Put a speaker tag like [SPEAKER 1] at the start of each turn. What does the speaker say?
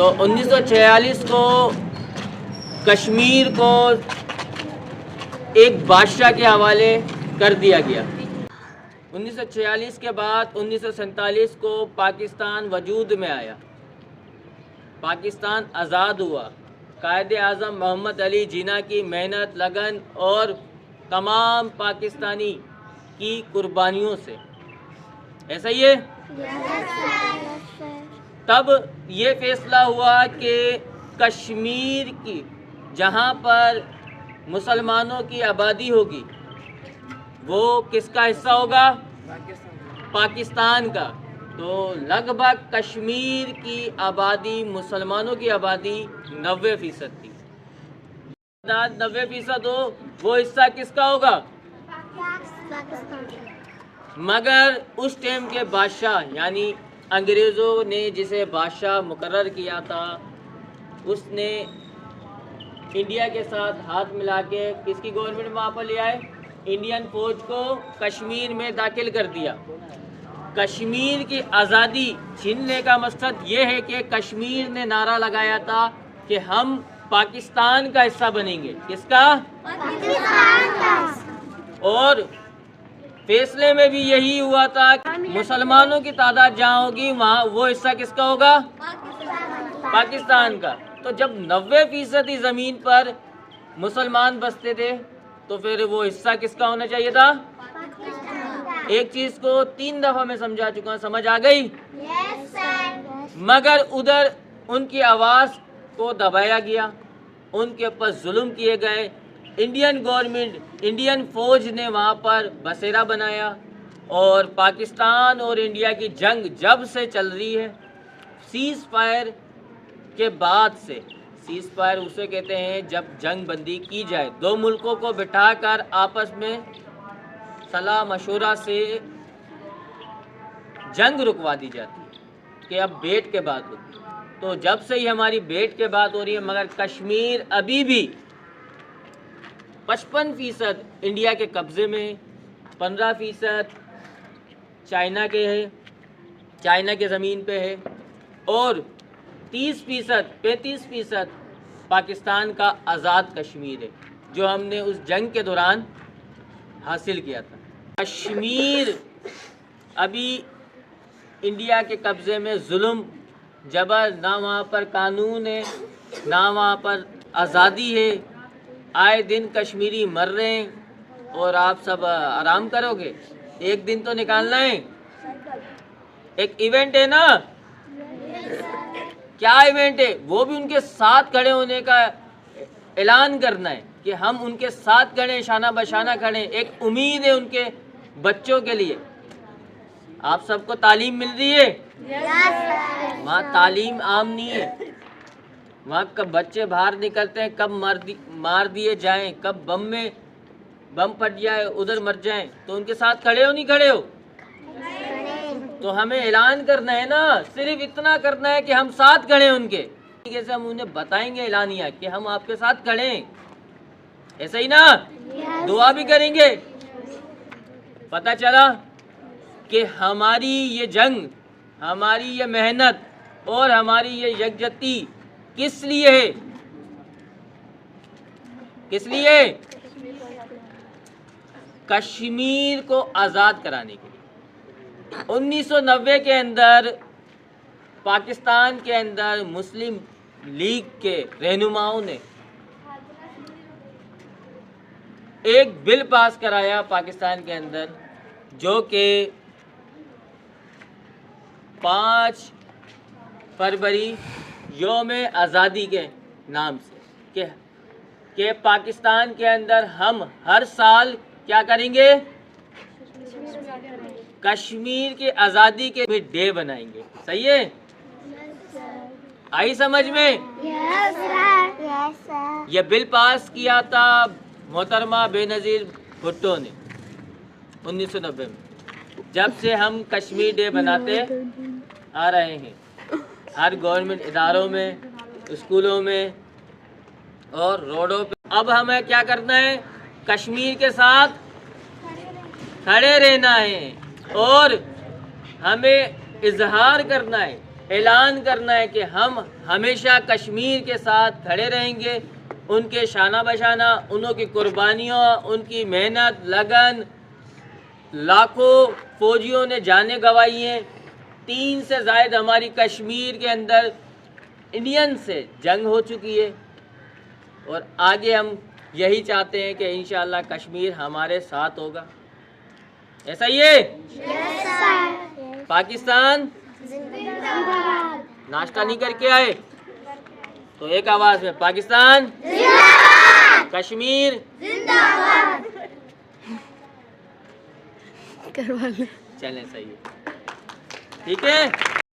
[SPEAKER 1] تو 1946 کو کشمیر کو ایک بادشاہ کے حوالے کر دیا گیا۔ 1946 کے بعد 1947 کو پاکستان وجود میں آیا، پاکستان آزاد ہوا، قائد اعظم محمد علی جناح کی محنت، لگن اور تمام پاکستانی کی قربانیوں سے، ایسا ہی ہے۔ تب یہ فیصلہ ہوا کہ کشمیر کی جہاں پر مسلمانوں کی آبادی ہوگی وہ کس کا حصہ ہوگا؟ پاکستان کا۔ تو لگ بھگ کشمیر کی آبادی، مسلمانوں کی آبادی 90% تھی۔ 90% ہو، وہ حصہ کس کا ہوگا؟ مگر اس ٹائم کے بادشاہ یعنی انگریزوں نے جسے بادشاہ مقرر کیا تھا، اس نے انڈیا کے ساتھ ہاتھ ملا کے کس کی گورنمنٹ وہاں پر لے آئے؟ انڈین فوج کو کشمیر میں داخل کر دیا۔ کشمیر کی آزادی چھیننے کا مقصد یہ ہے کہ کشمیر نے نعرہ لگایا تھا کہ ہم پاکستان کا حصہ بنیں گے۔ کس کا؟ پاکستان کا۔ اور فیصلے میں بھی یہی ہوا تھا کہ مسلمانوں کی تعداد جہاں ہوگی وہاں وہ حصہ کس کا ہوگا؟ پاکستان کا۔ تو جب 90% زمین پر مسلمان بستے تھے تو پھر وہ حصہ کس کا ہونا چاہیے تھا؟ ایک چیز کو 3 دفعہ میں سمجھا چکا ہوں، سمجھ آ گئی؟ مگر ادھر ان کی آواز کو دبایا گیا، ان کے اوپر ظلم کیے گئے۔ انڈین گورنمنٹ، انڈین فوج نے وہاں پر بسیرا بنایا، اور پاکستان اور انڈیا کی جنگ جب سے چل رہی ہے، سیز فائر کے بعد سے، سیز فائر اسے کہتے ہیں جب جنگ بندی کی جائے، دو ملکوں کو بٹھا کر آپس میں صلاح مشورہ سے جنگ رکوا دی جاتی ہے کہ اب بیٹھ کے بات ہوتی ہے۔ تو جب سے ہی ہماری بیٹھ کے بات ہو رہی ہے، مگر کشمیر ابھی بھی 55% انڈیا کے قبضے میں، 15% چائنا کے ہے، چائنا کے زمین پہ ہے، اور 35% پاکستان کا آزاد کشمیر ہے جو ہم نے اس جنگ کے دوران حاصل کیا تھا۔ کشمیر ابھی انڈیا کے قبضے میں، ظلم جبر، نہ وہاں پر قانون ہے، نہ وہاں پر آزادی ہے، آئے دن کشمیری مر رہے ہیں، اور آپ سب آرام کرو گے؟ ایک دن تو نکالنا ہے، ایک ایونٹ ہے نا۔ کیا ایونٹ ہے؟ وہ بھی ان کے ساتھ کھڑے ہونے کا اعلان کرنا ہے کہ ہم ان کے ساتھ کھڑے، شانہ بشانہ کھڑے۔ ایک امید ہے ان کے بچوں کے لیے۔ آپ سب کو تعلیم مل رہی ہے؟ وہاں تعلیم عام نہیں ہے، وہاں کب بچے باہر نکلتے ہیں، کب مار دیے جائیں، کب بم پھٹ جائے، ادھر مر جائیں، تو ان کے ساتھ کھڑے ہو نہیں کھڑے ہو؟ تو ہمیں اعلان کرنا ہے نا، صرف اتنا کرنا ہے کہ ہم ساتھ کھڑے ہیں ان کے، جیسے ہم انہیں بتائیں گے اعلانیہ کہ ہم آپ کے ساتھ کھڑے ہیں، ایسا ہی نا؟ دعا بھی کریں گے۔ پتہ چلا کہ ہماری یہ جنگ، ہماری یہ محنت اور ہماری یہ یکجہتی کس لیے ہے؟ کس لیے؟ کشمیر کو آزاد کرانے کے لیے۔ 1990 کے اندر پاکستان کے اندر مسلم لیگ کے رہنماؤں نے ایک بل پاس کرایا پاکستان کے اندر، جو کہ 5 فروری یوم آزادی کے نام سے، کہ پاکستان کے اندر ہم ہر سال کیا کریں گے؟ کشمیر کی آزادی کے ڈے بنائیں گے۔ صحیح ہے؟ آئی سمجھ میں؟ یہ بل پاس کیا تھا محترمہ بے نظیر بھٹو نے 1990 میں۔ جب سے ہم کشمیر ڈے بناتے آ رہے ہیں، ہر گورنمنٹ اداروں میں، اسکولوں میں اور روڈوں پہ۔ اب ہمیں کیا کرنا ہے؟ کشمیر کے ساتھ کھڑے رہنا ہے، اور ہمیں اظہار کرنا ہے، اعلان کرنا ہے کہ ہم ہمیشہ کشمیر کے ساتھ کھڑے رہیں گے، ان کے شانہ بشانہ، انہوں کی قربانیوں، ان کی محنت، لگن، لاکھوں فوجیوں نے جانیں گنوائی ہیں، 3 سے زائد ہماری کشمیر کے اندر انڈین سے جنگ ہو چکی ہے، اور آگے ہم یہی چاہتے ہیں کہ انشاءاللہ کشمیر ہمارے ساتھ ہوگا. ایسا ہی ہے؟ پاکستان ناشتہ نہیں کر کے آئے تو ایک آواز میں پاکستان کشمیر چلیں، صحیح ہے، ٹھیک ہے.